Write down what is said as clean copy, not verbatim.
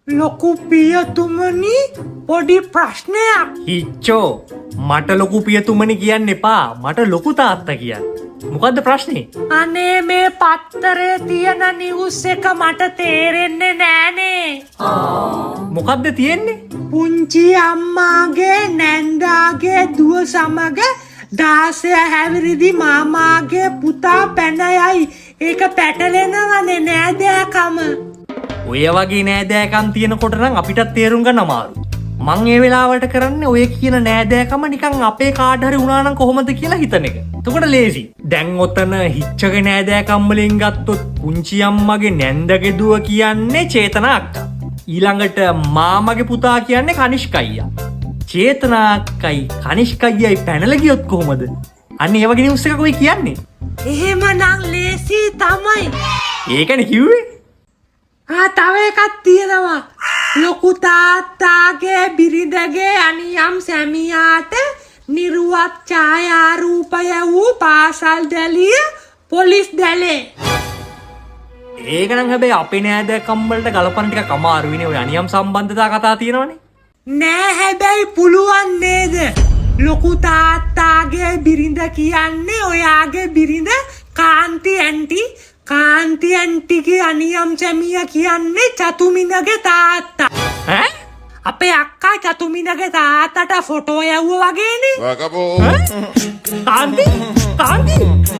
ලොකු පියතුමනි පොඩි ප්‍රශ්නයක්. හිච්චෝ මට ලොකු පියතුමනි කියන්න එපා. මට ලොකු තාත්තා කියන්න. මොකද්ද ප්‍රශ්නේ? අනේ මේ පත්තරේ තියෙන නිවුස් එක මට තේරෙන්නේ නෑනේ. මොකද්ද තියෙන්නේ? පුංචි අම්මාගේ නැන්දාගේ දුව සමග 16 හැවිරිදි මාමාගේ පුතා පැන යයි. ඒක පැටලෙනවනේ නෑදෑකම. ඔය වගේ නෑදෑකම් තියෙනකොට නම් අපිටත් තේරුම් ගන්න අමාරු. මං ඒ වෙලාවට කරන්නේ ඔය කියන නෑදෑකම නිකන් අපේ කාට හරි වුණා නම් කොහොමද කියලා හිතන එක. එතකොට ලේසි. දැන් ඔතන හිච්චගේ නෑදෑකම් වලින් ගත්තොත් පුංචි අම්මගේ නැන්දගේ දුව කියන්නේ චේතනා අක්කා. ඊළඟට මාමගේ පුතා කියන්නේ කනිෂ්ක අයියා. චේතනා අක්කයි කනිෂ්ක අයියයි පැනලා ගියොත් කොහොමද? අන්න ඒ වගේ නිවුස් එකක් ඔය කියන්නේ. එහෙමනම් ලේසි තමයි. ඒකනේ කිව්වේ. තව එකක් තියෙනවා. ලොකු තාත්තාගේ බිරිඳගේ අනියම් සැමියාට නිරුවත් ඡායාරූපය වූ පාසල් දැලිය පොලිස් දැලේ. ඒක නම් හැබැයි අපේ නෑදෑකම් වලට ගලපන්න ටිකක් අමාරුයිනේ. ඔය අනියම් සම්බන්ධතා කතා තියෙනවනේ. නෑ හැබැයි පුළුවන් නේද? ලොකු තාත්තාගේ බිරිඳ කියන්නේ ඔයාගේ බිරිඳ කාන්ති ඇන්ටි. කාන්ති ඇන්ටිගේ අනියම් සැමියා කියන්නේ චතුමිනගේ තාත්තා. ඈ? අපේ අක්කා චතුමිනගේ තාත්තට ෆොටෝ යවුවා වගේනේ. කාන්ති